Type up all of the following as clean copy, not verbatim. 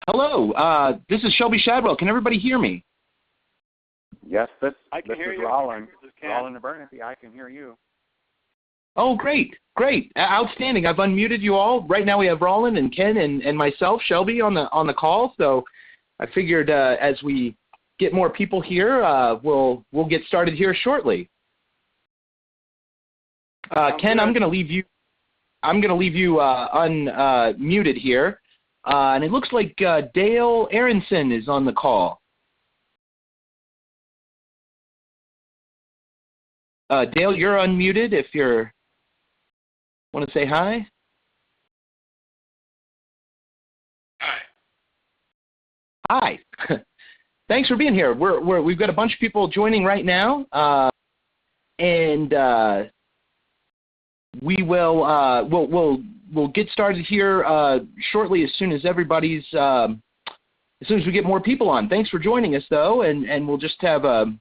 Hello, this is Shelby Shadwell. Can everybody hear me? Yes, this I can is hear you. Rollin. This is Ken. Rollin Abernathy. I can hear you. Oh, great. Outstanding. I've unmuted you all. Right now we have Rollin and Ken and myself, Shelby, on the call. So I figured as we get more people here, we'll get started here shortly. Ken, I'm going to leave you unmuted here. And it looks like Dale Aronson is on the call. Dale, you're unmuted if you want to say hi. Hi. Thanks for being here. We've got a bunch of people joining right now, and we'll get started here shortly as soon as as soon as we get more people on. Thanks for joining us though, and we'll just have a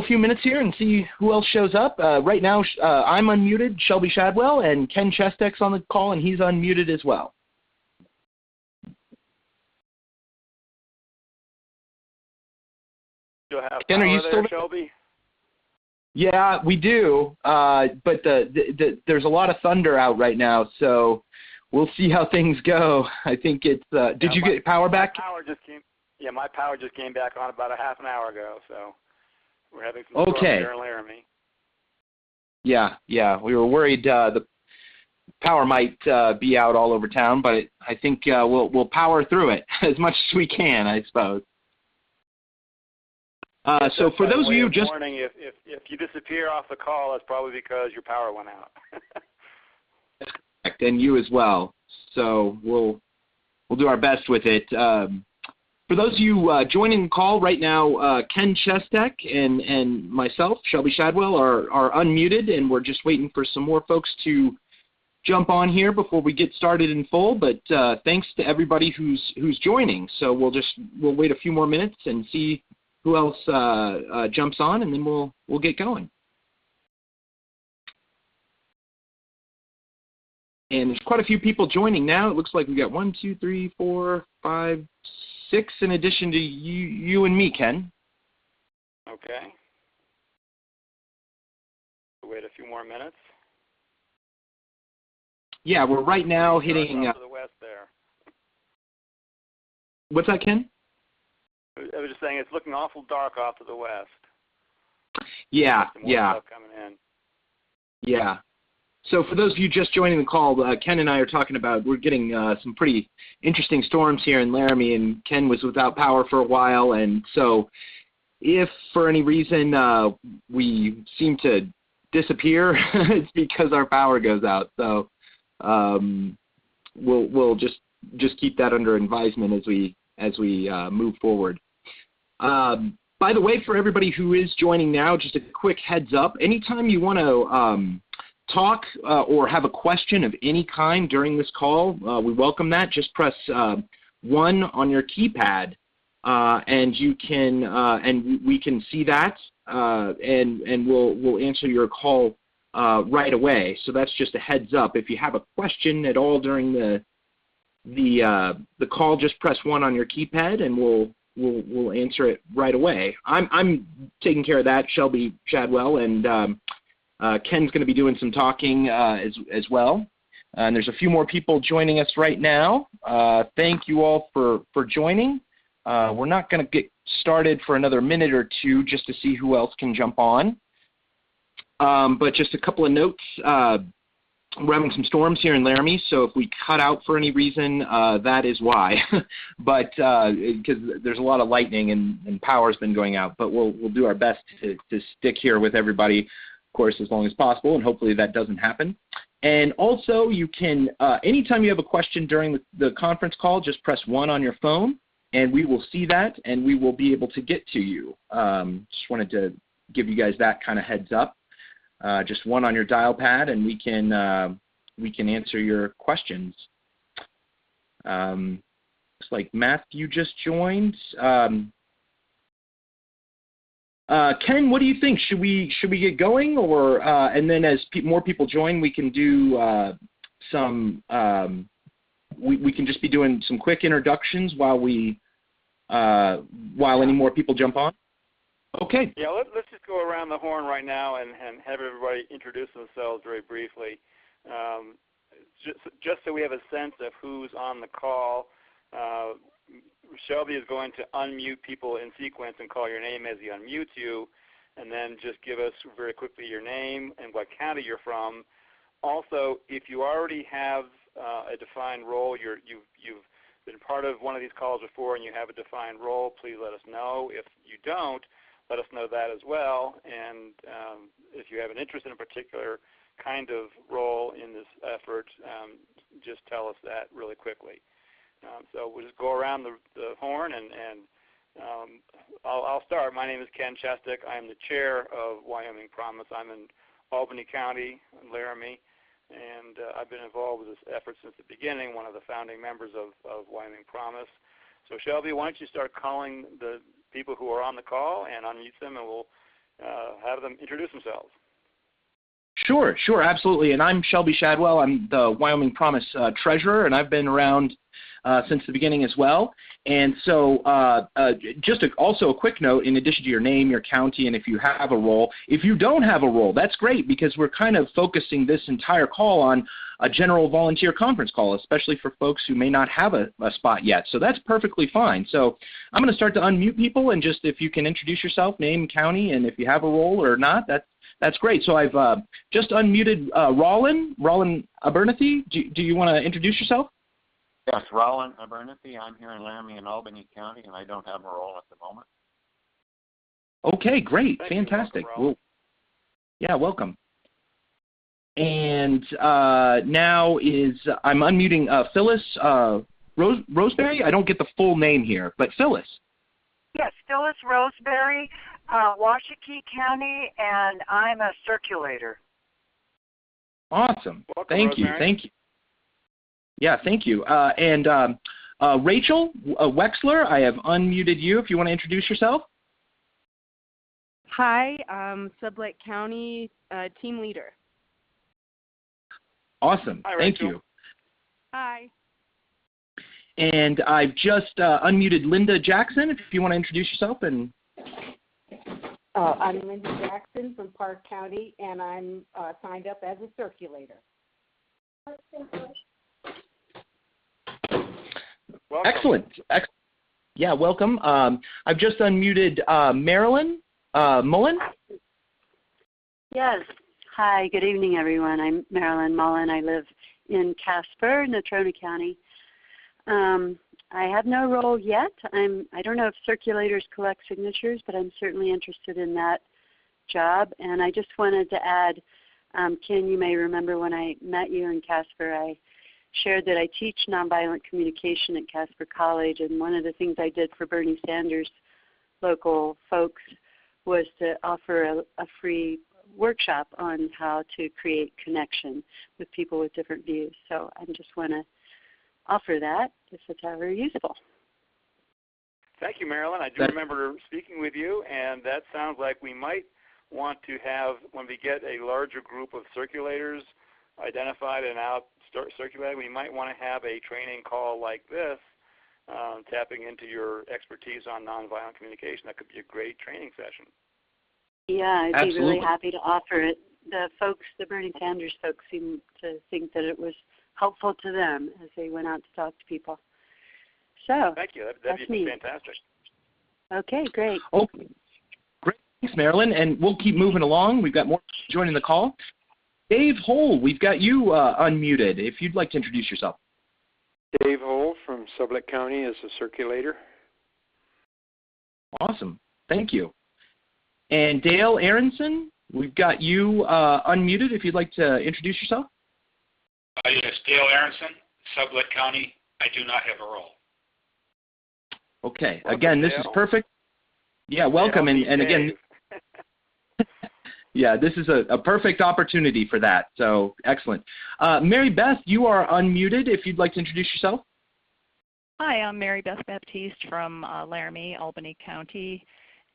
few minutes here and see who else shows up. Right now I'm unmuted, Shelby Shadwell, and Ken Chestek's on the call, and he's unmuted as well. Do I have Ken, are you power still there, Shelby? Yeah, we do, but there's a lot of thunder out right now, so we'll see how things go. I think it's. Did you get power back? My power just came back on about a half an hour ago, so we're having some storms here in Laramie. Yeah, we were worried the power might be out all over town, but I think we'll power through it as much as we can, I suppose. So for those of you just warning, if you disappear off the call, it's probably because your power went out. That's correct, and you as well. So we'll do our best with it. For those of you joining the call right now, Ken Chestek and myself, Shelby Shadwell, are unmuted, and we're just waiting for some more folks to jump on here before we get started in full. But thanks to everybody who's joining. So we'll wait a few more minutes and see who else jumps on, and then we'll get going. And there's quite a few people joining now. It looks like we've got 1, 2, 3, 4, 5, 6 in addition to you and me, Ken. Okay. We'll wait a few more minutes. Yeah, we're right now hitting. To the west there. What's that, Ken? I was just saying it's looking awful dark off to the west. Yeah. Stuff coming in. Yeah. So for those of you just joining the call, Ken and I are talking about, we're getting some pretty interesting storms here in Laramie, and Ken was without power for a while, and so if for any reason we seem to disappear, it's because our power goes out. So we'll just keep that under advisement as we move forward. By the way, for everybody who is joining now, just a quick heads up. Anytime you want to talk or have a question of any kind during this call, we welcome that. Just press 1 on your keypad, and you can and we can see that, and we'll answer your call right away. So that's just a heads up. If you have a question at all during the call, just press 1 on your keypad, and we'll answer it right away. I'm taking care of that, Shelby Shadwell, and Ken's going to be doing some talking as well. And there's a few more people joining us right now. Thank you all for joining. We're not going to get started for another minute or two just to see who else can jump on. But just a couple of notes. We're having some storms here in Laramie, so if we cut out for any reason, that is why. But because there's a lot of lightning and power's been going out, but we'll do our best to stick here with everybody, of course, as long as possible, and hopefully that doesn't happen. And also, you can anytime you have a question during the conference call, just press 1 on your phone, and we will see that, and we will be able to get to you. Just wanted to give you guys that kind of heads up. Just 1 on your dial pad, and we can answer your questions. Looks like Matthew just joined. Ken, what do you think? Should we get going, or and then as more people join, we can do some we can just be doing some quick introductions while any more people jump on. Okay. Yeah, let's just go around the horn right now and have everybody introduce themselves very briefly. Just so we have a sense of who's on the call, Shelby is going to unmute people in sequence and call your name as he unmutes you, and then just give us very quickly your name and what county you're from. Also, if you already have a defined role, you've been part of one of these calls before and you have a defined role, please let us know. If you don't, let us know that as well. And if you have an interest in a particular kind of role in this effort, just tell us that really quickly. So we'll just go around the horn, and I'll start. My name is Ken Chestic. I am the chair of Wyoming Promise. I'm in Albany County, Laramie, and I've been involved with this effort since the beginning, one of the founding members of Wyoming Promise. So Shelby, why don't you start calling the people who are on the call and unmute them, and we'll have them introduce themselves. Sure, absolutely. And I'm Shelby Shadwell. I'm the Wyoming Promise treasurer, and I've been around since the beginning as well. And so also a quick note, in addition to your name, your county, and if you have a role, if you don't have a role, that's great, because we're kind of focusing this entire call on a general volunteer conference call, especially for folks who may not have a spot yet. So that's perfectly fine. So I'm going to start to unmute people, and just if you can introduce yourself, name, county, and if you have a role or not, that's great. So I've just unmuted Rollin Abernathy. Do you want to introduce yourself? Yes, Rollin Abernathy. I'm here in Laramie and Albany County, and I don't have a role at the moment. Okay, great. Thank Fantastic. You. Welcome, welcome. And now I'm unmuting Phyllis Roseberry. I don't get the full name here, but Phyllis. Yes, Phyllis Roseberry, Washakie County, and I'm a circulator. Awesome. Welcome, Thank you. Yeah, thank you. And Rachel Wexler, I have unmuted you if you want to introduce yourself. Hi, Sublette County team leader. Awesome. Hi, thank Rachel. you. Hi. And I've just unmuted Linda Jackson if you want to introduce yourself. And I'm Linda Jackson from Park County, and I'm signed up as a circulator. Welcome. Excellent. Yeah, welcome. I've just unmuted Marilyn Mullen. Yes. Hi, good evening, everyone. I'm Marilyn Mullen. I live in Casper, Natrona County. I have no role yet. I don't know if circulators collect signatures, but I'm certainly interested in that job. And I just wanted to add, Ken, you may remember when I met you in Casper, I shared that I teach nonviolent communication at Casper College, and one of the things I did for Bernie Sanders' local folks was to offer a free workshop on how to create connection with people with different views. So I just want to offer that if it's ever useful. Thank you, Marilyn. I do remember speaking with you, and that sounds like we might want to have, when we get a larger group of circulators identified and out start circulating, we might want to have a training call like this, tapping into your expertise on nonviolent communication. That could be a great training session. Yeah, I'd Absolutely. be really happy to offer it. The Bernie Sanders folks seem to think that it was helpful to them as they went out to talk to people. So thank you. That'd be fantastic. Okay, great. Okay, great. Thanks, Marilyn. And we'll keep moving along. We've got more joining the call. Dave Hole, we've got you unmuted if you'd like to introduce yourself. Dave Hole from Sublette County as a circulator. Awesome. Thank you. And Dale Aronson, we've got you unmuted if you'd like to introduce yourself. Yes, Dale Aronson, Sublette County. I do not have a role. Okay. Welcome, again, this Dale. is perfect. Yeah, welcome. And again, yeah, this is a perfect opportunity for that. So excellent. Mary Beth, you are unmuted if you'd like to introduce yourself. Hi, I'm Mary Beth Baptiste from Laramie, Albany County,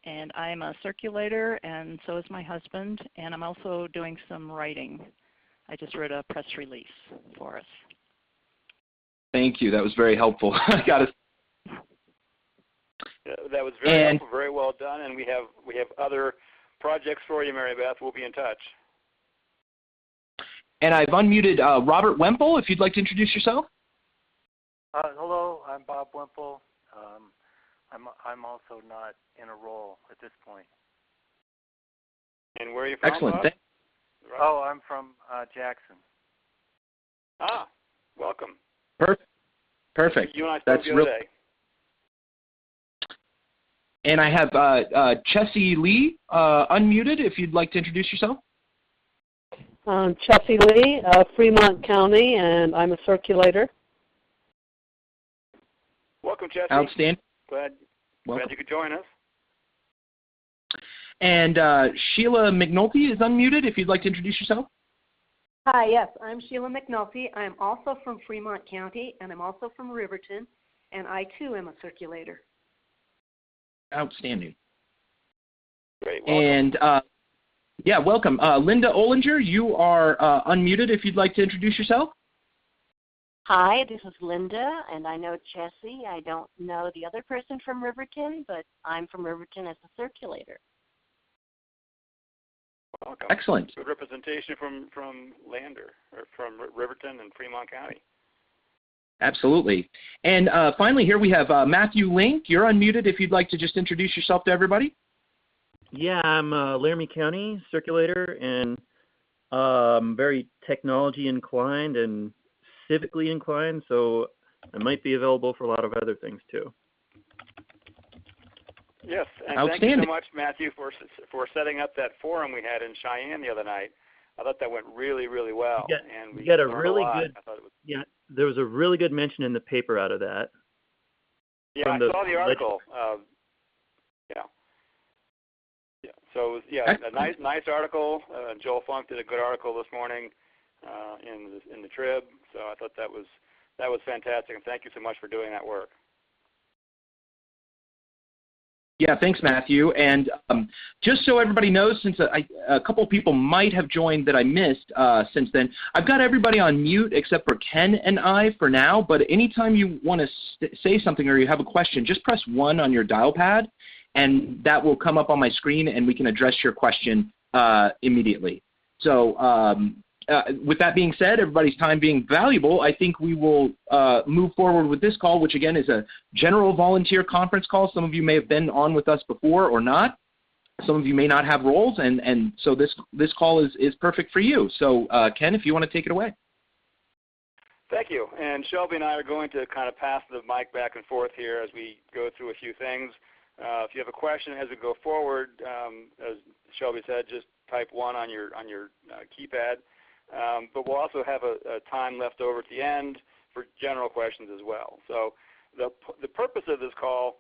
and I'm a circulator, and so is my husband, and I'm also doing some writing. I just wrote a press release for us. Thank you. That was very helpful. I got it. That was very helpful, very well done, and we have other projects for you, Mary Beth. We'll be in touch. And I've unmuted Robert Wemple, if you'd like to introduce yourself. Hello, I'm Bob Wemple. I'm also not in a role at this point. And where are you from, Excellent. Bob? Oh, I'm from Jackson. Ah, welcome. Perfect. You and I spoke the other day. And I have Chessie Lee unmuted, if you'd like to introduce yourself. Chessie Lee, Fremont County, and I'm a circulator. Welcome, Chessie. Outstanding. Glad you could join us. And Sheila McNulty is unmuted, if you'd like to introduce yourself. Hi, yes, I'm Sheila McNulty. I'm also from Fremont County, and I'm also from Riverton, and I, too, am a circulator. Outstanding. Great, welcome. And, welcome. Linda Olinger, you are unmuted, if you'd like to introduce yourself. Hi, this is Linda, and I know Chessie. I don't know the other person from Riverton, but I'm from Riverton as a circulator. Welcome. Excellent. Good representation from Lander, or from Riverton and Fremont County. Absolutely. And finally here we have Matthew Link. You're unmuted if you'd like to just introduce yourself to everybody. Yeah, I'm Laramie County circulator, and very technology inclined and civically inclined, so I might be available for a lot of other things too. Yes, and thank you so much, Matthew, for setting up that forum we had in Cheyenne the other night. I thought that went really, really well, and we got a learned really a lot. good. There was a really good mention in the paper out of that. Yeah, I saw the article. So a nice article. Joel Funk did a good article this morning in the Trib. So I thought that was fantastic, and thank you so much for doing that work. Yeah, thanks, Matthew. And just so everybody knows, since a couple of people might have joined that I missed since then, I've got everybody on mute except for Ken and I for now. But anytime you want to say something or you have a question, just press 1 on your dial pad, and that will come up on my screen, and we can address your question immediately. So with that being said, everybody's time being valuable, I think we will move forward with this call, which again is a general volunteer conference call. Some of you may have been on with us before or not. Some of you may not have roles, and so this call is perfect for you. So Ken, if you want to take it away. Thank you. And Shelby and I are going to kind of pass the mic back and forth here as we go through a few things. If you have a question as we go forward, as Shelby said, just type 1 on your keypad. But we'll also have a time left over at the end for general questions as well. So the purpose of this call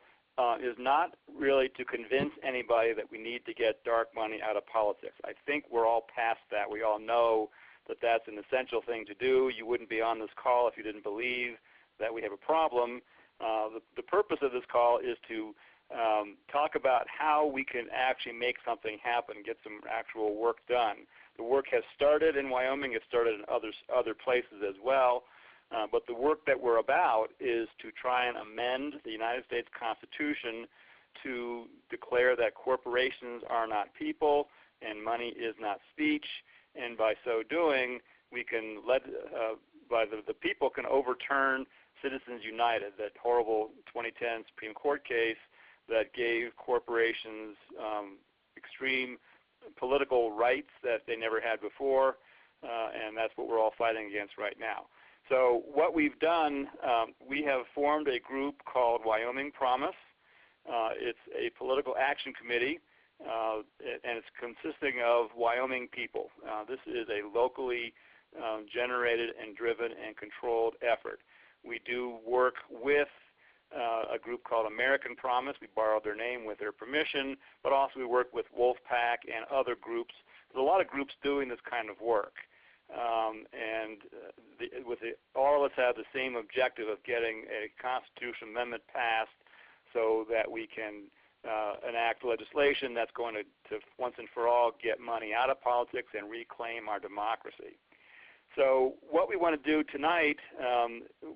is not really to convince anybody that we need to get dark money out of politics. I think we're all past that. We all know that that's an essential thing to do. You wouldn't be on this call if you didn't believe that we have a problem. The purpose of this call is to talk about how we can actually make something happen, get some actual work done. The work has started in Wyoming. It's started in other places as well. But the work that we're about is to try and amend the United States Constitution to declare that corporations are not people and money is not speech. And by so doing, we can the people can overturn Citizens United, that horrible 2010 Supreme Court case that gave corporations extreme political rights that they never had before, and that's what we're all fighting against right now. So what we've done, we have formed a group called Wyoming Promise. It's a political action committee, and it's consisting of Wyoming people. This is a locally generated and driven and controlled effort. We do work with a group called American Promise. We borrowed their name with their permission, but also we work with Wolfpack and other groups. There's a lot of groups doing this kind of work. All of us have the same objective of getting a constitutional amendment passed so that we can enact legislation that's going to once and for all get money out of politics and reclaim our democracy. So what we want to do tonight,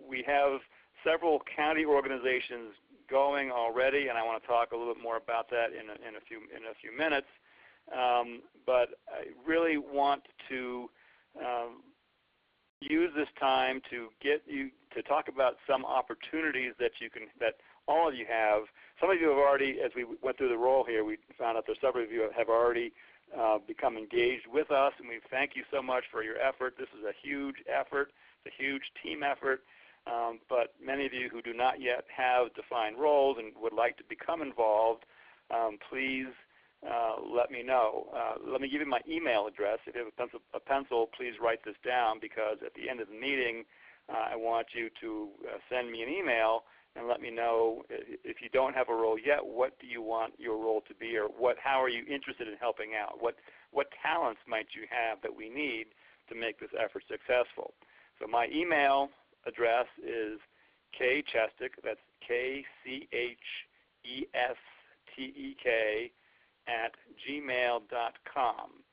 we have several county organizations going already, and I want to talk a little bit more about that in a few minutes. But I really want to use this time to get you to talk about some opportunities that all of you have. Some of you have already, as we went through the role here, we found out that several of you have already become engaged with us, and we thank you so much for your effort. This is a huge effort. It's a huge team effort. But many of you who do not yet have defined roles and would like to become involved, please let me know. Let me give you my email address. If you have a pencil, please write this down, because at the end of the meeting, I want you to send me an email and let me know, if you don't have a role yet, what do you want your role to be, or how are you interested in helping out? What talents might you have that we need to make this effort successful? So my email address is kchestek, that's KCHESTEK, @gmail.com.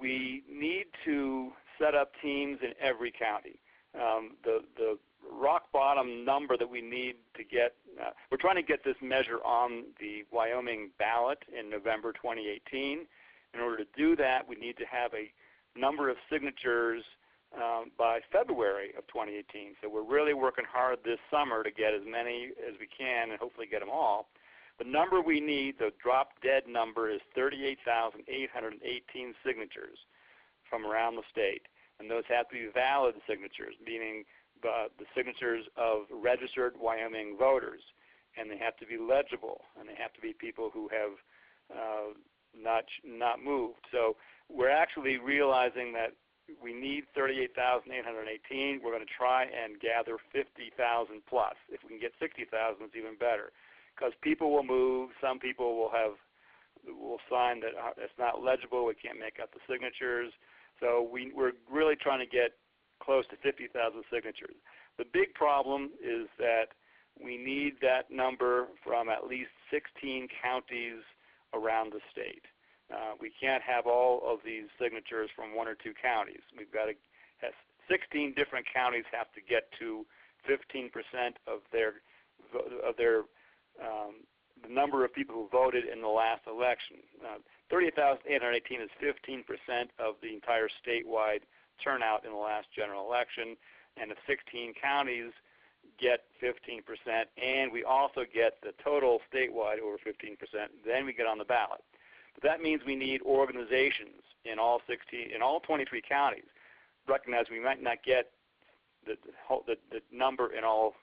We need to set up teams in every county. The rock bottom number that we need to get, we're trying to get this measure on the Wyoming ballot in November 2018. In order to do that, we need to have a number of signatures by February of 2018. So we're really working hard this summer to get as many as we can and hopefully get them all. The number we need, the drop-dead number, is 38,818 signatures from around the state. And those have to be valid signatures, meaning the signatures of registered Wyoming voters. And they have to be legible, and they have to be people who have not moved. So we're actually realizing that we need 38,818. We're going to try and gather 50,000 plus. If we can get 60,000, it's even better, because people will move. Some people will sign that it's not legible. We can't make out the signatures. So we're really trying to get close to 50,000 signatures. The big problem is that we need that number from at least 16 counties around the state. We can't have all of these signatures from one or two counties. We've got to have 16 different counties have to get to 15% of the number of people who voted in the last election. 38,818 is 15% of the entire statewide turnout in the last general election, and if 16 counties get 15%, and we also get the total statewide over 15%, then we get on the ballot. But that means we need organizations in all 23 counties. Recognize we might not get the number in all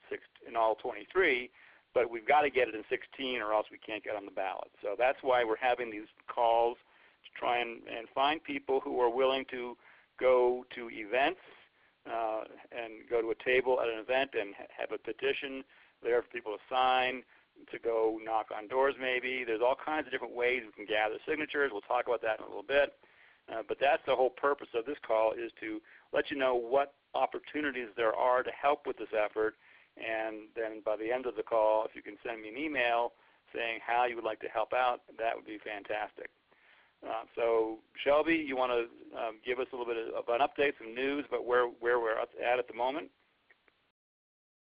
23, but we've got to get it in 16, or else we can't get on the ballot. So that's why we're having these calls to try and find people who are willing to go to events and go to a table at an event and have a petition there for people to sign, to go knock on doors maybe. There's all kinds of different ways we can gather signatures. We'll talk about that in a little bit. But that's the whole purpose of this call, is to let you know what opportunities there are to help with this effort. And then by the end of the call, if you can send me an email saying how you would like to help out, that would be fantastic. So Shelby, you want to give us a little bit of an update, some news about where we're at the moment?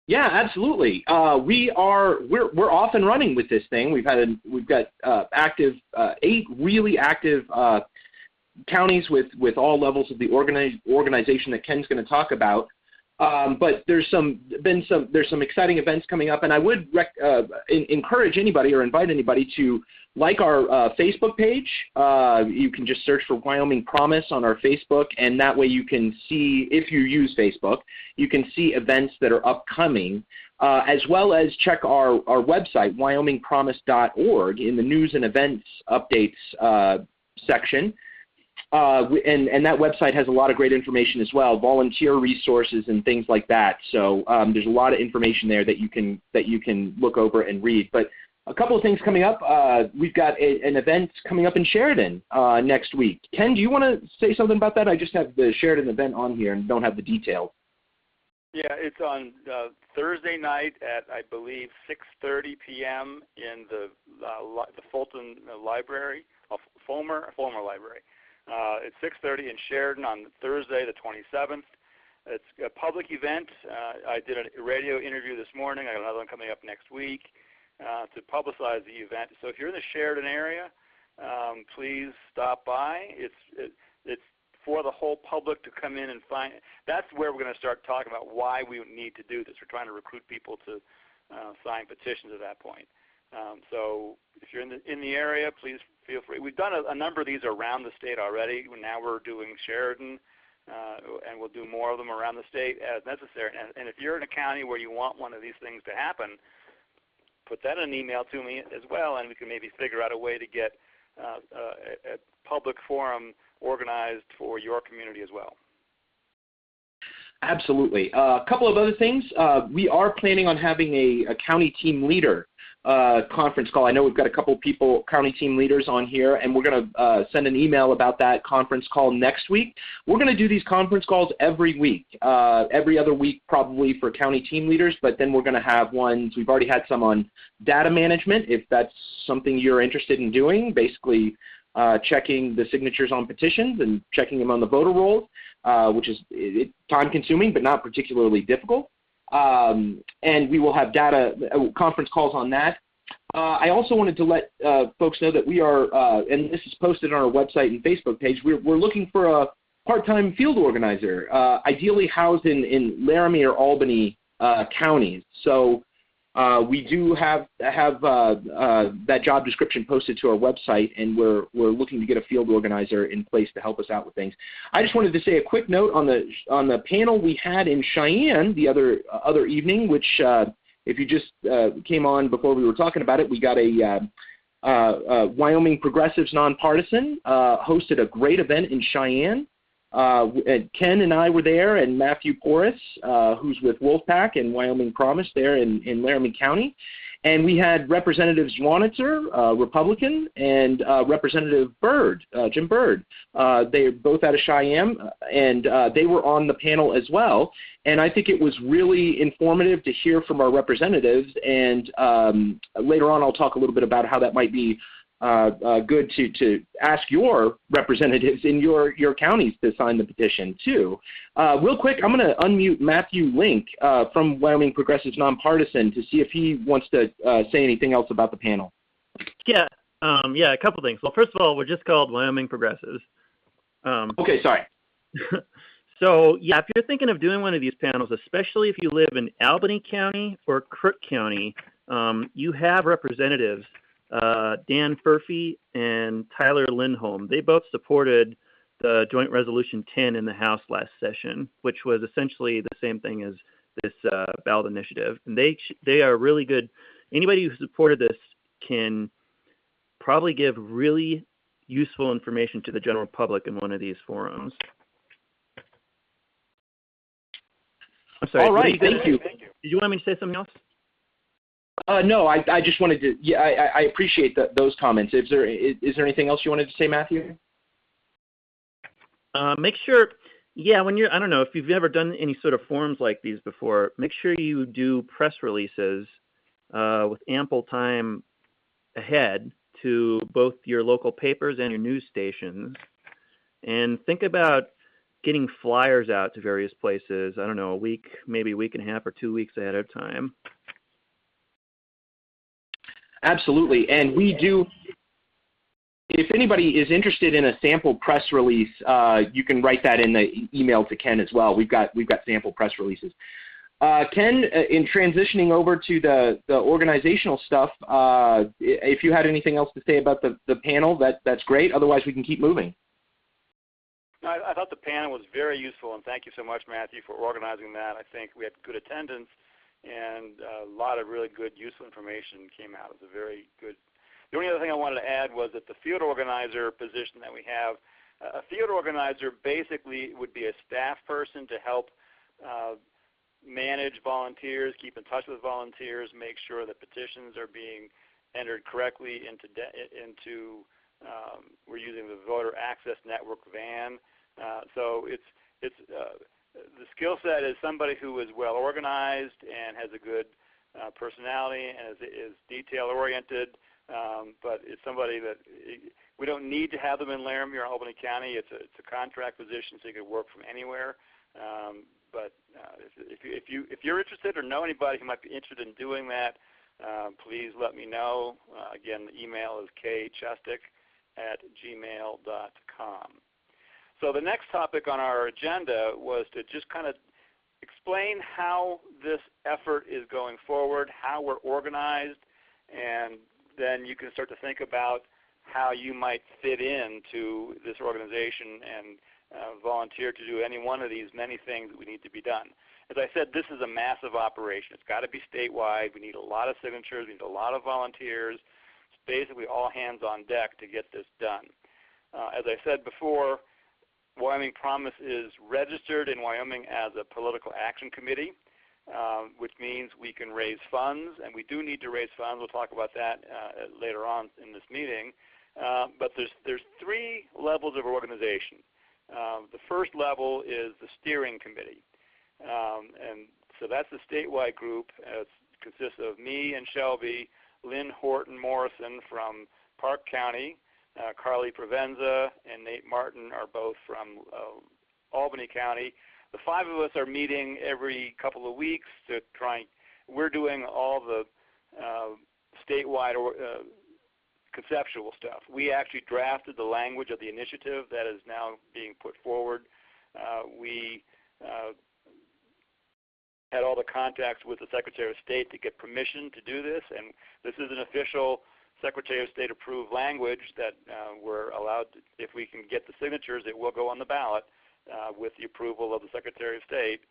Yeah, absolutely. We're off and running with this thing. We've got active 8 really active counties with all levels of the organization that Ken's going to talk about. But there's some exciting events coming up, and I would encourage anybody or invite anybody to like our Facebook page. You can just search for Wyoming Promise on our Facebook, and that way you can see, if you use Facebook, you can see events that are upcoming, as well as check our website, wyomingpromise.org, in the news and events updates section. And that website has a lot of great information as well, volunteer resources and things like that. So there's a lot of information there that you can look over and read. But a couple of things coming up. We've got an event coming up in Sheridan next week. Ken, do you want to say something about that? I just have the Sheridan event on here and don't have the details. Yeah, it's on Thursday night at, I believe, 6:30 p.m. in the Fulton Library, Fulmer Library. It's 6:30 in Sheridan on Thursday, the 27th. It's a public event. I did a radio interview this morning. I got another one coming up next week to publicize the event. So if you're in the Sheridan area, please stop by. It's for the whole public to come in and find. That's where we're going to start talking about why we need to do this. We're trying to recruit people to sign petitions at that point. So if you're in the area, please feel free. We've done a number of these around the state already. Now we're doing Sheridan, and we'll do more of them around the state as necessary. And if you're in a county where you want one of these things to happen, put that in an email to me as well, and we can maybe figure out a way to get a public forum organized for your community as well. Absolutely. A couple of other things. We are planning on having a county team leader conference call. I know we've got a couple people, county team leaders on here, and we're going to send an email about that conference call next week. We're going to do these conference calls every week, every other week probably for county team leaders, but then we're going to have ones, we've already had some on data management, if that's something you're interested in doing, basically checking the signatures on petitions and checking them on the voter rolls, which is time-consuming but not particularly difficult. And we will have data conference calls on that. I also wanted to let folks know that we are, and this is posted on our website and Facebook page, we're looking for a part-time field organizer, ideally housed in Laramie or Albany counties. So we do have that job description posted to our website, and we're looking to get a field organizer in place to help us out with things. I just wanted to say a quick note on the panel we had in Cheyenne the other evening, which if you just came on before we were talking about it, we got a Wyoming Progressives Nonpartisan hosted a great event in Cheyenne. Ken and I were there, and Matthew Porras, who's with Wolfpack and Wyoming Promise there in Laramie County. And we had Representative Zwanitzer, Republican, and Representative Byrd, Jim Byrd. They're both out of Cheyenne, and they were on the panel as well. And I think it was really informative to hear from our representatives. And later on I'll talk a little bit about how that might be good to ask your representatives in your counties to sign the petition too. Real quick, I'm going to unmute Matthew Link from Wyoming Progressives Nonpartisan to see if he wants to say anything else about the panel. Yeah, a couple things. Well, first of all, we're just called Wyoming Progressives. Okay, sorry. So, yeah, if you're thinking of doing one of these panels, especially if you live in Albany County or Crook County, you have representatives. Dan Furphy and Tyler Lindholm, they both supported the Joint Resolution 10 in the House last session, which was essentially the same thing as this ballot initiative. And they are really good. Anybody who supported this can probably give really useful information to the general public in one of these forums. I'm sorry. All right, thank you. Did you want me to say something else? No, I just wanted to. Yeah, I appreciate those comments. Is there anything else you wanted to say, Matthew? Make sure. Yeah, when you're, I don't know if you've ever done any sort of forums like these before. Make sure you do press releases with ample time ahead to both your local papers and your news stations, and think about getting flyers out to various places. I don't know, a week, maybe a week and a half or 2 weeks ahead of time. Absolutely, and we do. If anybody is interested in a sample press release, you can write that in the email to Ken as well. We've got sample press releases. Ken, in transitioning over to the organizational stuff, if you had anything else to say about the panel, that's great. Otherwise, we can keep moving. I thought the panel was very useful, and thank you so much, Matthew, for organizing that. I think we had good attendance, and a lot of really good, useful information came out. It was a very good. The only other thing I wanted to add was that the field organizer position that we have, a field organizer basically would be a staff person to help manage volunteers, keep in touch with volunteers, make sure that petitions are being entered correctly into we're using the Voter Access Network van. So it's the skill set is somebody who is well organized and has a good personality and is detail oriented. but it's somebody that we don't need to have them in Laramie or Albany County. It's a contract position, so you can work from anywhere. But if you're interested or know anybody who might be interested in doing that, please let me know. Again, the email is kchestik@gmail.com. So the next topic on our agenda was to just kind of explain how this effort is going forward, how we're organized, and then you can start to think about how you might fit into this organization and volunteer to do any one of these many things that we need to be done. As I said, this is a massive operation. It's got to be statewide. We need a lot of signatures. We need a lot of volunteers. It's basically all hands on deck to get this done. As I said before, Wyoming Promise is registered in Wyoming as a political action committee, which means we can raise funds, and we do need to raise funds. We'll talk about that later on in this meeting. But there's three levels of organization. The first level is the steering committee, and so that's a statewide group. It consists of me and Shelby, Lynn Horton Morrison from Park County, Carly Provenza and Nate Martin are both from Albany County. The five of us are meeting every couple of weeks to try. We're doing all the statewide conceptual stuff. We actually drafted the language of the initiative that is now being put forward. We had all the contacts with the Secretary of State to get permission to do this, and this is an official Secretary of State approved language that we're allowed to, if we can get the signatures, it will go on the ballot with the approval of the Secretary of State.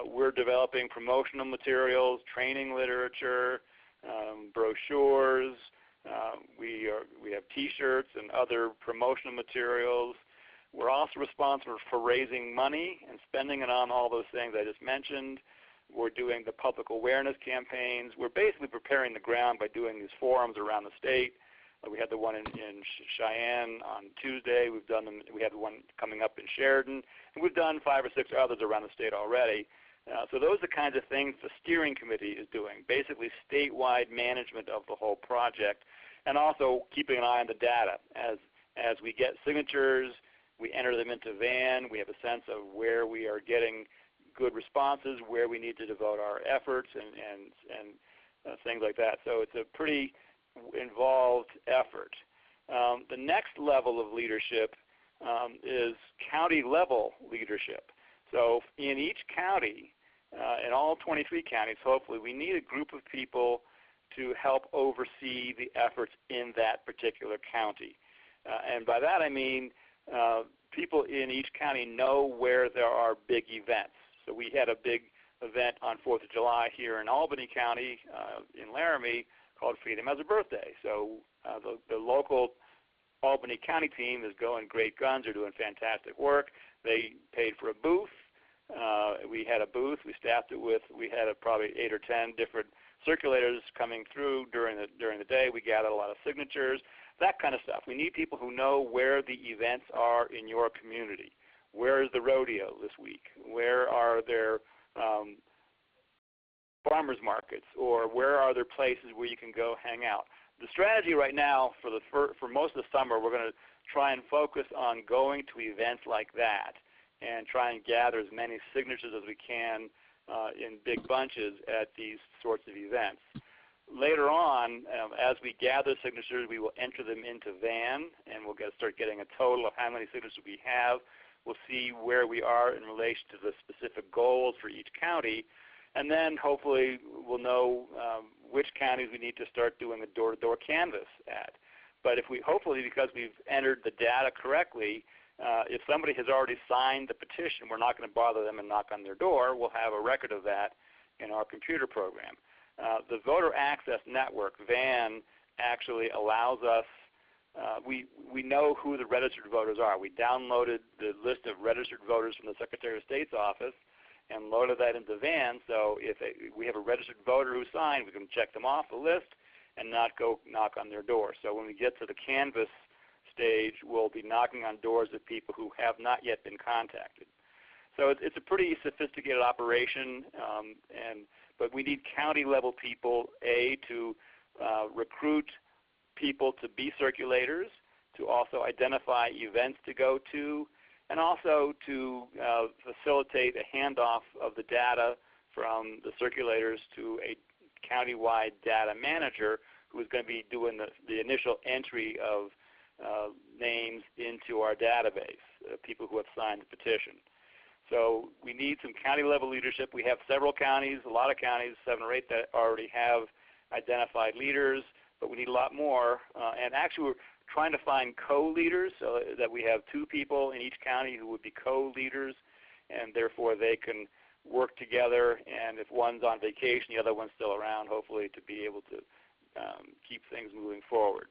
We're developing promotional materials, training literature, brochures. We have T-shirts and other promotional materials. We're also responsible for raising money and spending it on all those things I just mentioned. We're doing the public awareness campaigns. We're basically preparing the ground by doing these forums around the state. We had the one in Cheyenne on Tuesday. We have the one coming up in Sheridan. And we've done 5 or 6 others around the state already. So those are the kinds of things the steering committee is doing, basically statewide management of the whole project, and also keeping an eye on the data. As we get signatures, we enter them into VAN. We have a sense of where we are getting good responses, where we need to devote our efforts, and things like that. So it's a pretty involved effort. The next level of leadership is county-level leadership. So in each county, in all 23 counties, hopefully, we need a group of people to help oversee the efforts in that particular county. And by that I mean people in each county know where there are big events. So we had a big event on 4th of July here in Albany County, in Laramie, called Freedom Has a Birthday. So the local Albany County team is going great guns. They're doing fantastic work. They paid for a booth. We had a booth. We staffed it with, we had probably 8 or 10 different circulators coming through during the day. We gathered a lot of signatures, that kind of stuff. We need people who know where the events are in your community. Where is the rodeo this week? Where are there farmers markets, or where are there places where you can go hang out? The strategy right now for most of the summer, we're going to try and focus on going to events like that and try and gather as many signatures as we can in big bunches at these sorts of events. Later on, as we gather signatures, we will enter them into VAN, and we'll start getting a total of how many signatures we have. We'll see where we are in relation to the specific goals for each county, and then hopefully we'll know which counties we need to start doing a door-to-door canvass at. But hopefully because we've entered the data correctly, if somebody has already signed the petition, we're not going to bother them and knock on their door. We'll have a record of that in our computer program. The Voter Access Network, VAN, actually allows us, we know who the registered voters are. We downloaded the list of registered voters from the Secretary of State's office and loaded that into VAN, so if we have a registered voter who signed, we can check them off the list and not go knock on their door. So when we get to the canvass stage, we'll be knocking on doors of people who have not yet been contacted. So it's a pretty sophisticated operation, but we need county-level people, to recruit people to be circulators, to also identify events to go to, and also to facilitate a handoff of the data from the circulators to a countywide data manager who is going to be doing the initial entry of names into our database, people who have signed the petition. So we need some county-level leadership. We have several counties, a lot of counties, 7 or 8, that already have identified leaders, but we need a lot more. And actually, we're trying to find co-leaders so that we have 2 people in each county who would be co-leaders, and therefore they can work together. And if one's on vacation, the other one's still around, hopefully to be able to keep things moving forward.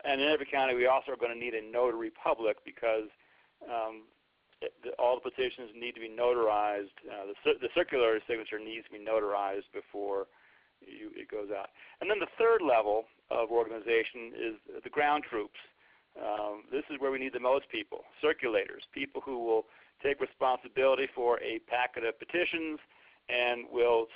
And in every county, we also are going to need a notary public because all the petitions need to be notarized. The circular signature needs to be notarized before it goes out. And then the third level of organization is the ground troops. This is where we need the most people, circulators, people who will take responsibility for a packet of petitions and will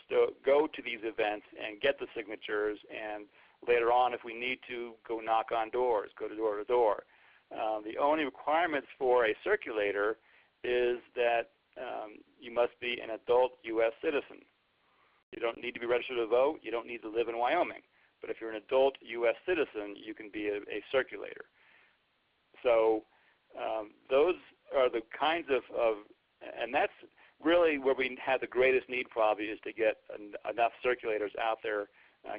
go to these events and get the signatures, and later on, if we need to, go knock on doors, go door to door. The only requirements for a circulator is that you must be an adult U.S. citizen. You don't need to be registered to vote. You don't need to live in Wyoming. But if you're an adult U.S. citizen, you can be a circulator. So those are the kinds of, and that's really where we have the greatest need probably, is to get enough circulators out there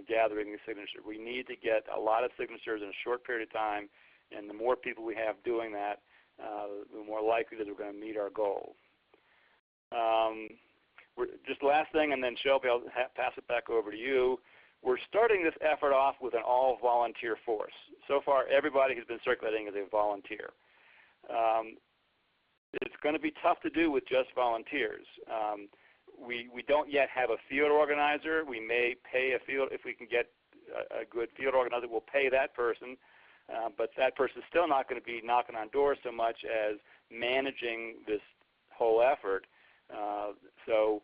gathering the signatures. We need to get a lot of signatures in a short period of time, and the more people we have doing that, the more likely that we're going to meet our goal. Just the last thing, and then Shelby, I'll pass it back over to you. We're starting this effort off with an all-volunteer force. So far, everybody who's been circulating is a volunteer. It's going to be tough to do with just volunteers. We don't yet have a field organizer. We may pay a field, if we can get a good field organizer, we'll pay that person. But that person is still not going to be knocking on doors so much as managing this whole effort. So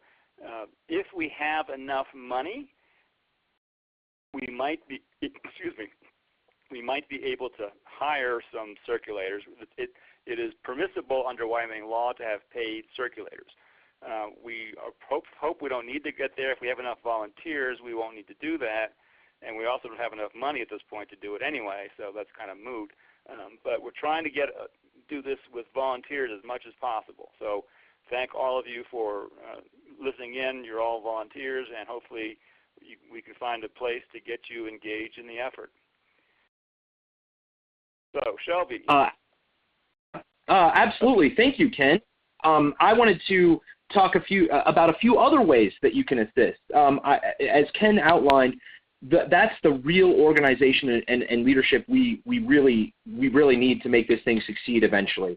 if we have enough money, we might be, we might be able to hire some circulators. It is permissible under Wyoming law to have paid circulators. We hope we don't need to get there. If we have enough volunteers, we won't need to do that. And we also don't have enough money at this point to do it anyway, so that's kind of moot. But we're trying to do this with volunteers as much as possible. So thank all of you for listening in. You're all volunteers, and hopefully we can find a place to get you engaged in the effort. So, Shelby. Absolutely. Thank you, Ken. I wanted to talk about a few other ways that you can assist. As Ken outlined, that's the real organization and leadership we really need to make this thing succeed eventually.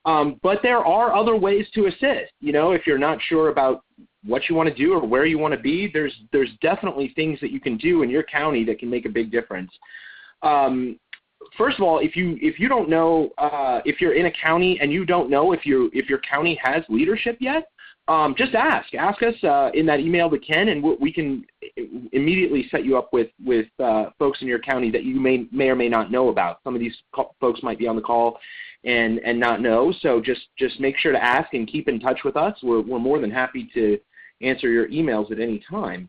But there are other ways to assist. You know, if you're not sure about what you want to do or where you want to be, there's definitely things that you can do in your county that can make a big difference. First of all, if you don't know, if you're in a county and you don't know if your county has leadership yet, just ask us in that email to Ken, and we can immediately set you up with folks in your county that you may or may not know about. Some of these folks might be on the call and not know, so just make sure to ask and keep in touch with us. We're more than happy to answer your emails at any time.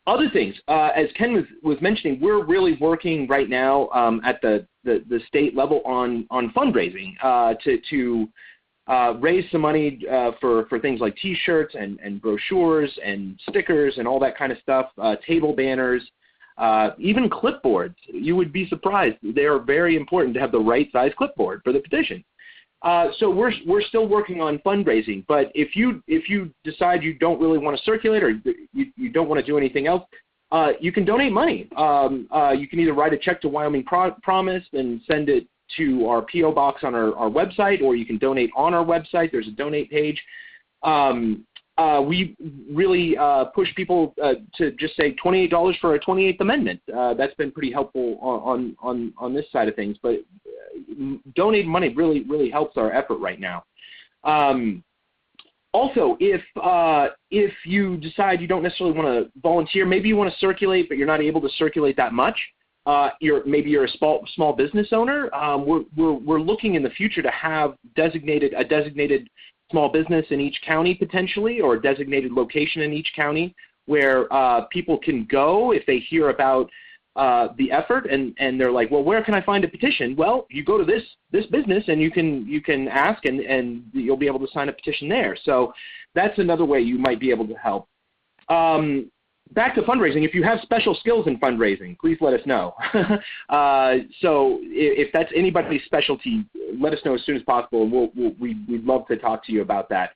Other things, as Ken was mentioning, we're really working right now at the state level on fundraising to raise some money for things like T-shirts and brochures and stickers and all that kind of stuff, table banners, even clipboards. You would be surprised. They are very important to have the right size clipboard for the petition. So we're still working on fundraising, but if you decide you don't really want to circulate or you don't want to do anything else, you can donate money. You can either write a check to Wyoming Promise and send it to our P.O. box on our website, or you can donate on our website. There's a donate page. We really push people to just say $28 for a 28th Amendment. That's been pretty helpful on this side of things. But donating money really helps our effort right now. Also, if you decide you don't necessarily want to volunteer, maybe you want to circulate, but you're not able to circulate that much. Maybe you're a small business owner. We're looking in the future to have a designated small business in each county potentially, or a designated location in each county where people can go if they hear about the effort and they're like, well, where can I find a petition? Well, you go to this business and you can ask and you'll be able to sign a petition there. So that's another way you might be able to help. Back to fundraising. If you have special skills in fundraising, please let us know. So if that's anybody's specialty, let us know as soon as possible, and we'd love to talk to you about that.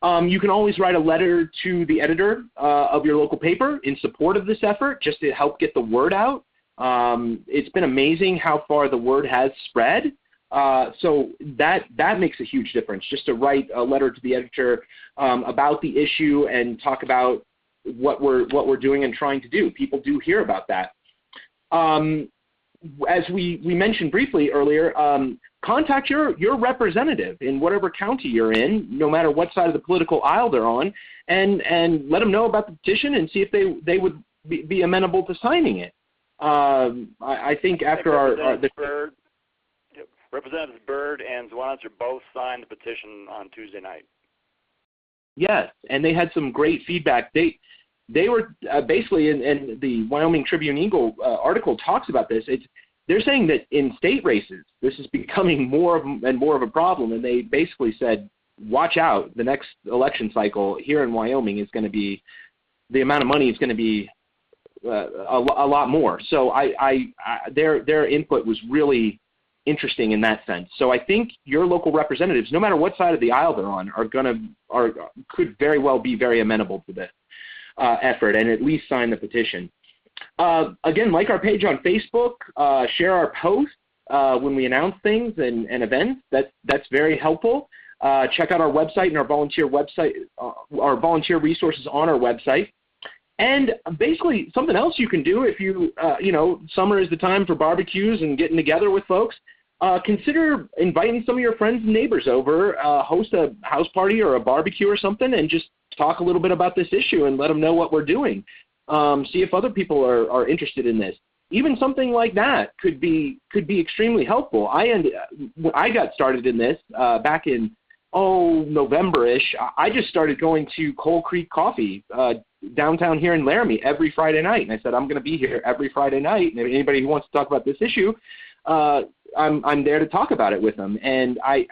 You can always write a letter to the editor of your local paper in support of this effort, just to help get the word out. It's been amazing how far the word has spread. So that makes a huge difference, just to write a letter to the editor about the issue and talk about what we're doing and trying to do. People do hear about that. As we mentioned briefly earlier, contact your representative in whatever county you're in, no matter what side of the political aisle they're on, and let them know about the petition and see if they would be amenable to signing it. I think after Representatives Byrd and Zwanitzer both signed the petition on Tuesday night. Yes, and they had some great feedback. They were basically, and the Wyoming Tribune Eagle article talks about this. They're saying that in state races, this is becoming more and more of a problem, and they basically said, watch out, the next election cycle here in Wyoming is going to be, the amount of money is going to be a lot more. So their input was really interesting in that sense. So I think your local representatives, no matter what side of the aisle they're on, could very well be very amenable to this effort and at least sign the petition. Again, like our page on Facebook, share our posts when we announce things and events. That's very helpful. Check out our website and our volunteer resources on our website. And basically, something else you can do if summer is the time for barbecues and getting together with folks. Consider inviting some of your friends and neighbors over, host a house party or a barbecue or something, and just talk a little bit about this issue and let them know what we're doing. See if other people are interested in this. Even something like that could be extremely helpful. I got started in this back in November-ish. I just started going to Coal Creek Coffee downtown here in Laramie every Friday night, and I said I'm going to be here every Friday night. And if anybody who wants to talk about this issue, I'm there to talk about it with them. And I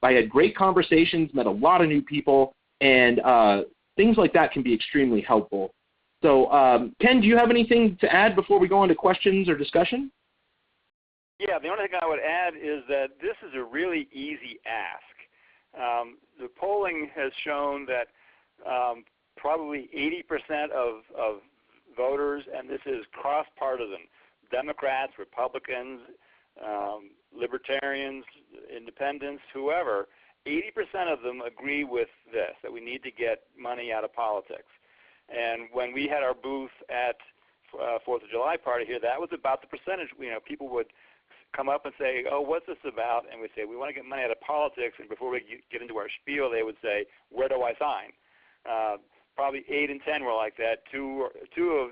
had great conversations, met a lot of new people, and things like that can be extremely helpful. So, Ken, do you have anything to add before we go on to questions or discussion? Yeah, the only thing I would add is that this is a really easy ask. The polling has shown that probably 80% of voters, and this is cross-partisan, Democrats, Republicans, Libertarians, Independents, whoever, 80% of them agree with this, that we need to get money out of politics. And when we had our booth at 4th of July party here, that was about the percentage. People would come up and say, oh, what's this about? And we'd say, we want to get money out of politics. And before we get into our spiel, they would say, where do I sign? Probably 8 in 10 were like that. Two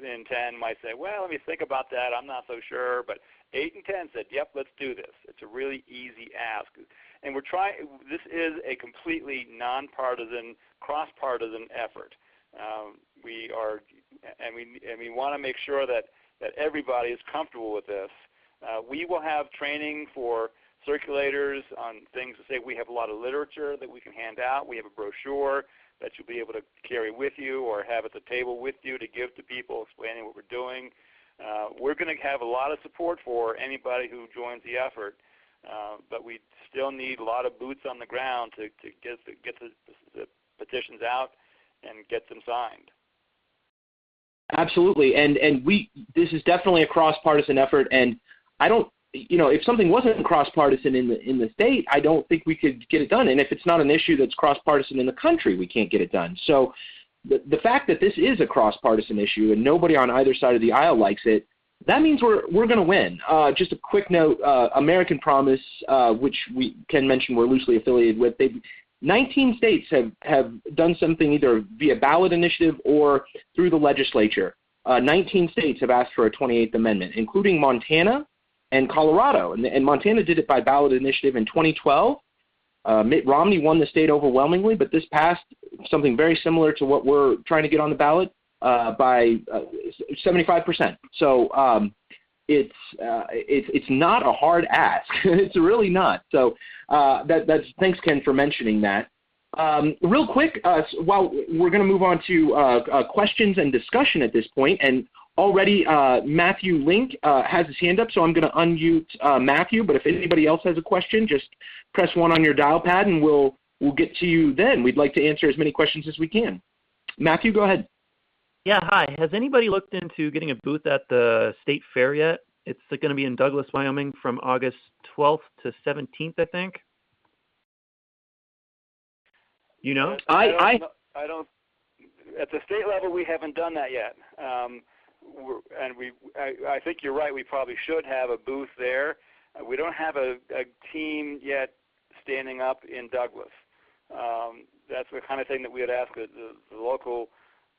in 10 might say, well, let me think about that. I'm not so sure. But 8 in 10 said, yep, let's do this. It's a really easy ask. And this is a completely nonpartisan, cross-partisan effort. We want to make sure that everybody is comfortable with this. We will have training for circulators on things to say. We have a lot of literature that we can hand out. We have a brochure that you'll be able to carry with you or have at the table with you to give to people explaining what we're doing. We're going to have a lot of support for anybody who joins the effort, but we still need a lot of boots on the ground to get the petitions out and get them signed. Absolutely, and this is definitely a cross-partisan effort, and I don't, if something wasn't cross-partisan in the state, I don't think we could get it done, and if it's not an issue that's cross-partisan in the country, we can't get it done. So the fact that this is a cross-partisan issue and nobody on either side of the aisle likes it, that means we're going to win. Just a quick note, American Promise, which Ken mentioned we're loosely affiliated with, 19 states have done something either via ballot initiative or through the legislature. 19 states have asked for a 28th Amendment, including Montana and Colorado. And Montana did it by ballot initiative in 2012. Mitt Romney won the state overwhelmingly, but this passed something very similar to what we're trying to get on the ballot by 75%. So it's not a hard ask. It's really not. So that's thanks, Ken, for mentioning that. Real quick, while we're going to move on to questions and discussion at this point, and already Matthew Link has his hand up, so I'm going to unmute Matthew. But if anybody else has a question, just press 1 on your dial pad, and we'll get to you then. We'd like to answer as many questions as we can. Matthew, go ahead. Yeah, hi. Has anybody looked into getting a booth at the state fair yet? It's going to be in Douglas, Wyoming from August 12th to 17th, I think. You know? I don't. At the state level, we haven't done that yet. I think you're right. We probably should have a booth there. We don't have a team yet standing up in Douglas. That's the kind of thing that we would ask the local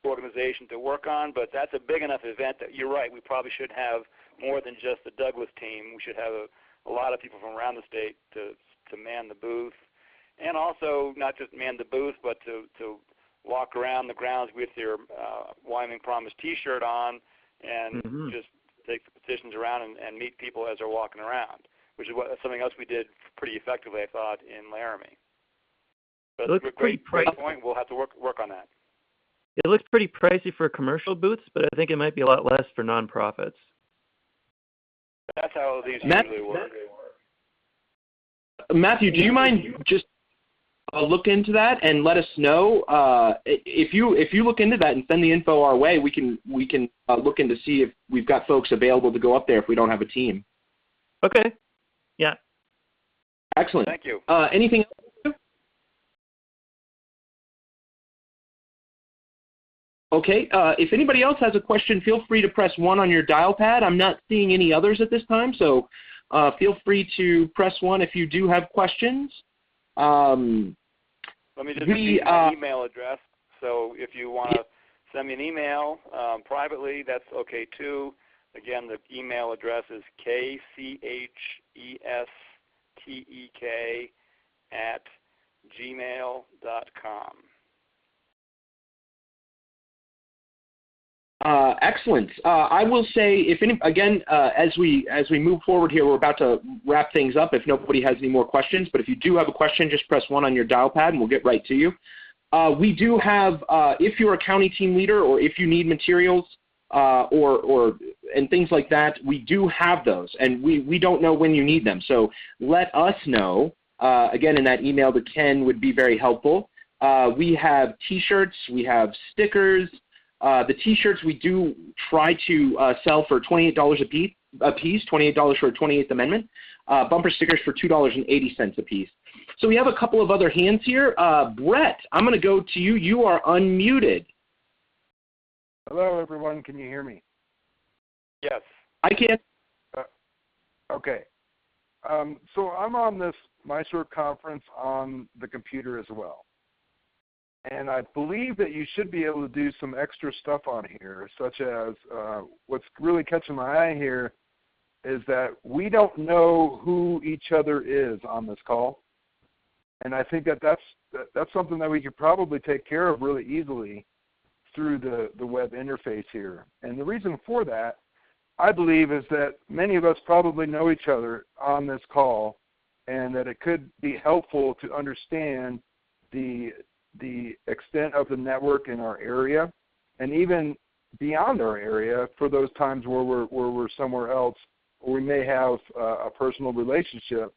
organization to work on, but that's a big enough event that you're right. We probably should have more than just the Douglas team. We should have a lot of people from around the state to man the booth, and also not just man the booth, but to walk around the grounds with your Wyoming Promise T-shirt on and just take the petitions around and meet people as they're walking around, which is something else we did pretty effectively, I thought, in Laramie. But it looks great point. We'll have to work on that. It looks pretty pricey for commercial booths, but I think it might be a lot less for nonprofits. That's how these usually work. Matthew, do you mind just look into that and let us know if you look into that and send the info our way? We can look into see if we've got folks available to go up there if we don't have a team. Okay. Yeah. Excellent. Thank you. Anything else? Okay, if anybody else has a question, feel free to press 1 on your dial pad. I'm not seeing any others at this time, so feel free to press 1 if you do have questions. Let me just repeat my email address. So if you want to send me an email privately, that's okay too. Again, the email address is kchestek@gmail.com. Excellent. I will say, as we move forward here, we're about to wrap things up if nobody has any more questions, but if you do have a question, just press 1 on your dial pad and we'll get right to you. We do have, if you're a county team leader or if you need materials and things like that, we do have those, and we don't know when you need them. So let us know. Again, in that email to Ken would be very helpful. We have T-shirts, we have stickers. The T-shirts we do try to sell for $28 a piece, $28 for a 28th Amendment. Bumper stickers for $2.80 a piece. So we have a couple of other hands here. Brett, I'm going to go to you. You are unmuted. Hello, everyone. Can you hear me? Yes. I can. Okay. So I'm on this MySort conference on the computer as well. And I believe that you should be able to do some extra stuff on here, such as what's really catching my eye here is that we don't know who each other is on this call. And I think that's something that we could probably take care of really easily through the web interface here. And the reason for that, I believe, is that many of us probably know each other on this call, and that it could be helpful to understand the extent of the network in our area, and even beyond our area for those times where we're somewhere else, or we may have a personal relationship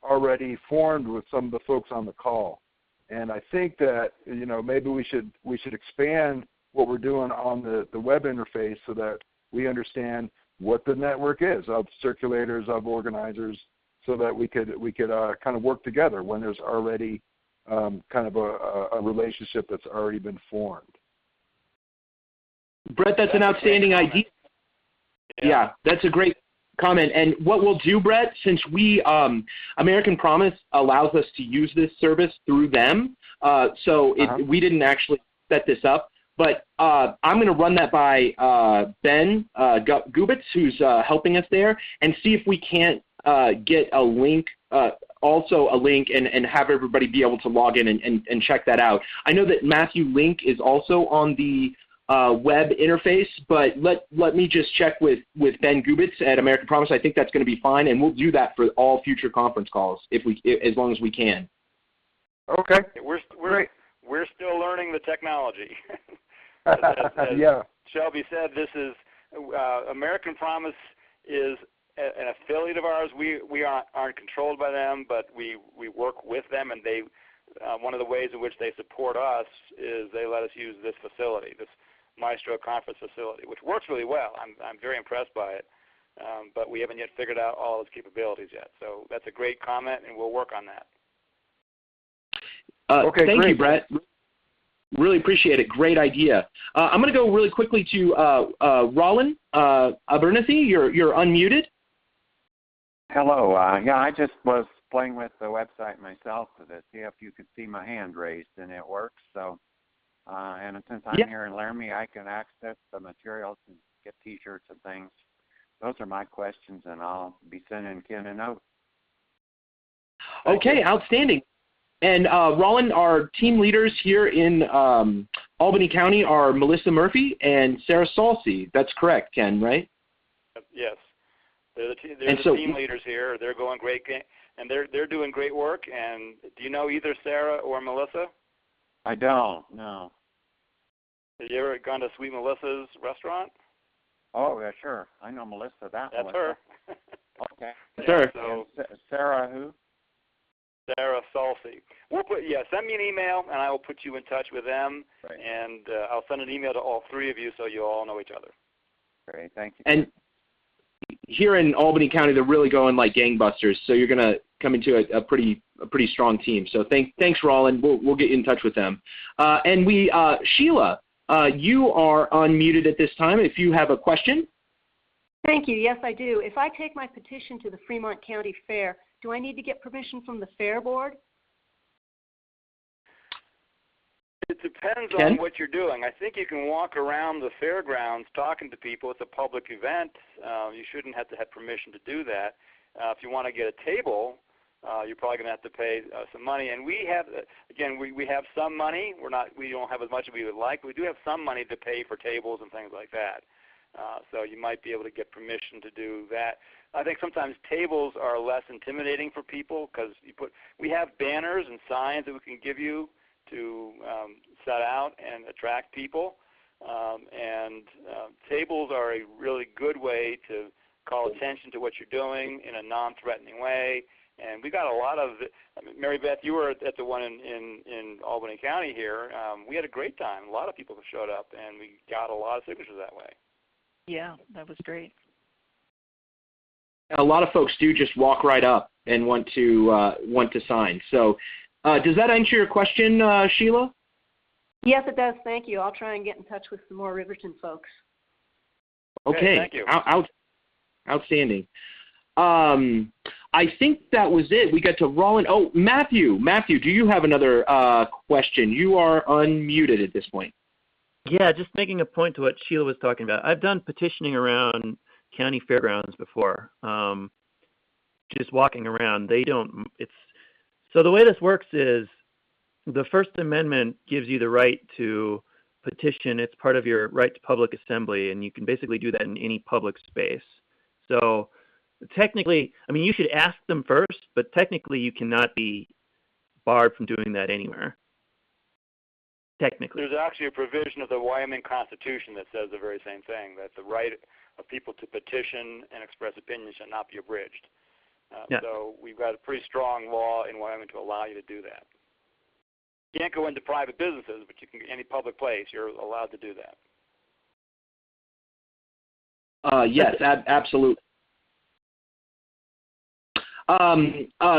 already formed with some of the folks on the call. And I think that maybe we should expand what we're doing on the web interface so that we understand what the network is of circulators, of organizers, so that we could kind of work together when there's already kind of a relationship that's already been formed. Brett, that's an outstanding idea. Yeah, that's a great comment. And what we'll do, Brett, since we American Promise allows us to use this service through them, we didn't actually set this up. But I'm going to run that by Ben Gubitz, who's helping us there, and see if we can't get a link, and have everybody be able to log in and check that out. I know that Matthew Link is also on the web interface, but let me just check with Ben Gubitz at American Promise. I think that's going to be fine, and we'll do that for all future conference calls as long as we can. Okay. We're still learning the technology. As yeah. Shelby said, this is American Promise is an affiliate of ours. We aren't controlled by them, but we work with them, and they one of the ways in which they support us is they let us use this facility, this Maestro conference facility, which works really well. I'm very impressed by it, but we haven't yet figured out all its capabilities yet. So that's a great comment, and we'll work on that. Okay, thank great. you, Brett. Really appreciate it. Great idea. I'm going to go really quickly to Roland Abernathy. You're unmuted. Hello. Yeah, I just was playing with the website myself to see if you could see my hand raised, and it works. So, and since I'm here in Laramie, I can access the materials and get T-shirts and things. Those are my questions, and I'll be sending Ken a note. Okay, outstanding. And Roland, our team leaders here in Albany County are Melissa Murphy and Sarah Salsey. That's correct, Ken, right? Yes. They're the team leaders here. They're going great, and they're doing great work. And do you know either Sarah or Melissa? I don't. No. Have you ever gone to Sweet Melissa's restaurant? Oh, yeah, sure. I know Melissa. That's Melissa. her. Okay. Sure. So Sarah who? Sarah Salsey. Send me an email, and I will put you in touch with them. Right. And I'll send an email to all three of you so you all know each other. Great. Thank you. And here in Albany County, they're really going like gangbusters. So you're going to come into a pretty strong team. So thanks, Roland. We'll get you in touch with them. And Sheila, you are unmuted at this time. If you have a question. Thank you. Yes, I do. If I take my petition to the Fremont County Fair, do I need to get permission from the Fair Board? It depends on what you're doing. I think you can walk around the fairgrounds talking to people. It's a public event. You shouldn't have to have permission to do that. If you want to get a table, you're probably going to have to pay some money. And we have, again, we have some money. We don't have as much as we would like. But we do have some money to pay for tables and things like that. So you might be able to get permission to do that. I think sometimes tables are less intimidating for people because we have banners and signs that we can give you to set out and attract people. Tables are a really good way to call attention to what you're doing in a non-threatening way. And we got a lot of, Mary Beth, you were at the one in Albany County here. We had a great time. A lot of people showed up, and we got a lot of signatures that way. Yeah, that was great. A lot of folks do just walk right up and want to sign. So does that answer your question, Sheila? Yes, it does. Thank you. I'll try and get in touch with some more Riverton folks. Okay. Thank you. Outstanding. I think that was it. We got to Roland. Oh, Matthew, do you have another question? You are unmuted at this point. Yeah, just making a point to what Sheila was talking about. I've done petitioning around county fairgrounds before. Just walking around, so the way this works is the First Amendment gives you the right to petition. It's part of your right to public assembly, and you can basically do that in any public space. So technically, you should ask them first, but technically you cannot be barred from doing that anywhere. Technically. There's actually a provision of the Wyoming Constitution that says the very same thing, that the right of people to petition and express opinions shall not be abridged. So we've got a pretty strong law in Wyoming to allow you to do that. You can't go into private businesses, but you can any public place, you're allowed to do that. Yes, absolutely.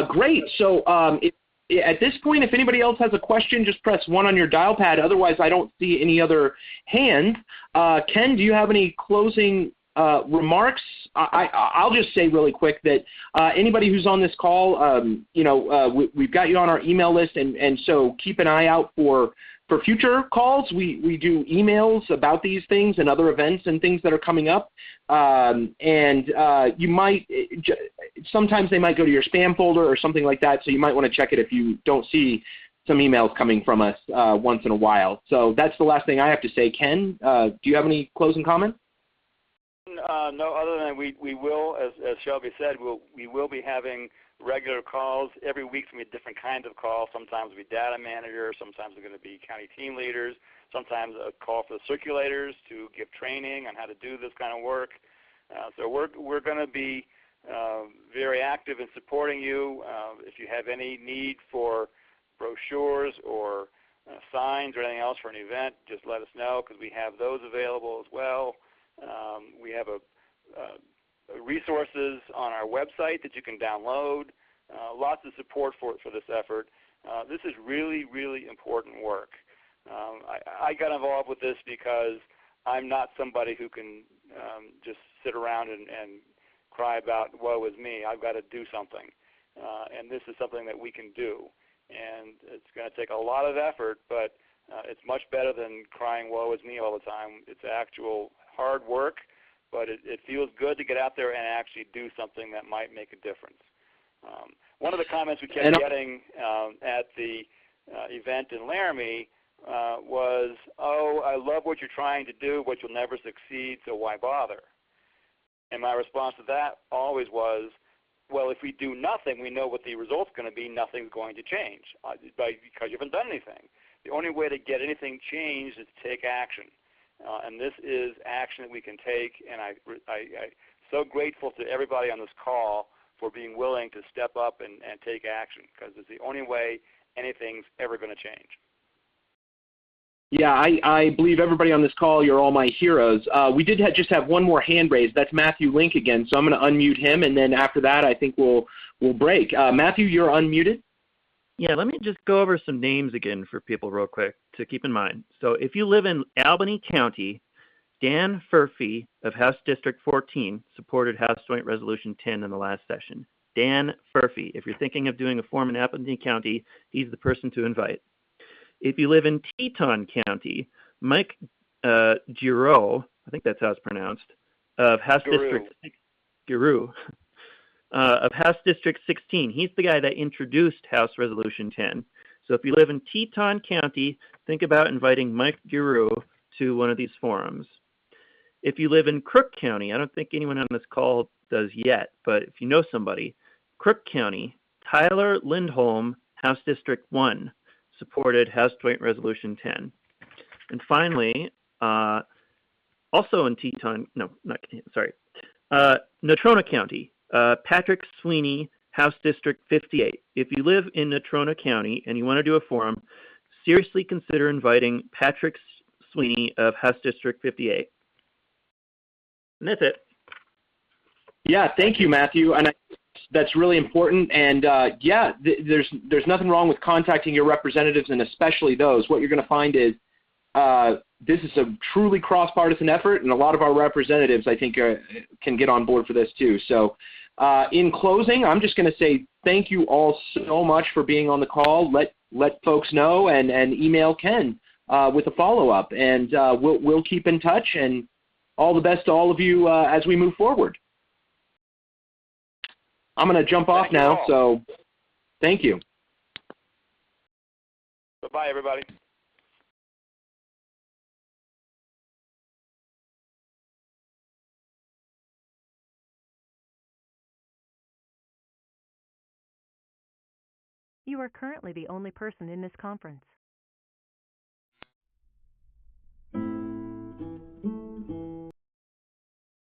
Great. So at this point, if anybody else has a question, just press 1 on your dial pad. Otherwise, I don't see any other hands. Ken, do you have any closing remarks, I'll just say really quick that anybody who's on this call, we've got you on our email list, and so keep an eye out for future calls. We do emails about these things and other events and things that are coming up, you might sometimes they might go to your spam folder or something like that, so you might want to check it if you don't see some emails coming from us once in a while. So that's the last thing I have to say. Ken, do you have any closing comments? No, other than we will, as Shelby said, we will be having regular calls. Every week's going to be different kinds of calls. Sometimes it'll be data managers, sometimes it's going to be county team leaders, sometimes a call for the circulators to give training on how to do this kind of work. So we're going to be very active in supporting you. If you have any need for brochures or signs or anything else for an event, just let us know, because we have those available as well. We have resources on our website that you can download. Lots of support for this effort. This is really, really important work. I got involved with this because I'm not somebody who can just sit around and cry about woe is me. I've got to do something, and this is something that we can do. And it's going to take a lot of effort, but it's much better than crying woe is me all the time. It's actual hard work, but it feels good to get out there and actually do something that might make a difference. One of the comments we kept getting at the event in Laramie was, "Oh, I love what you're trying to do, but you'll never succeed, so why bother?" And my response to that always was, well, if we do nothing, we know what the result's going to be. Nothing's going to change because you haven't done anything. The only way to get anything changed is to take action. And this is action that we can take, and I'm so grateful to everybody on this call for being willing to step up and take action, because it's the only way anything's ever going to change. Yeah, I believe everybody on this call, you're all my heroes. We did just have one more hand raised. That's Matthew Link again, so I'm going to unmute him, and then after that I think we'll break. Matthew, you're unmuted. Yeah, let me just go over some names again for people real quick to keep in mind. So if you live in Albany County, Dan Furphy of House District 14 supported House Joint Resolution 10 in the last session. Dan Furphy. If you're thinking of doing a forum in Albany County, he's the person to invite. If you live in Teton County, Mike Giroux, I think that's how it's pronounced, of House District 6, Giroux, of House District 16. He's the guy that introduced House Resolution 10. So if you live in Teton County, think about inviting Mike Giroux to one of these forums. If you live in Crook County, I don't think anyone on this call does yet, but if you know somebody, Crook County, Tyler Lindholm, House District 1, supported House Joint Resolution 10. And finally, also in Teton, Natrona County, Patrick Sweeney, House District 58. If you live in Natrona County and you want to do a forum, seriously consider inviting Patrick Sweeney of House District 58. And that's it. Yeah, thank you, Matthew. And that's really important. And there's nothing wrong with contacting your representatives, and especially those. What you're going to find is this is a truly cross-partisan effort, and a lot of our representatives, I think, can get on board for this too. So in closing, I'm just going to say thank you all so much for being on the call. Let folks know and email Ken with a follow-up, and we'll keep in touch, and all the best to all of you as we move forward. I'm going to jump off now, so thank you. Bye-bye, everybody. You are currently the only person in this conference.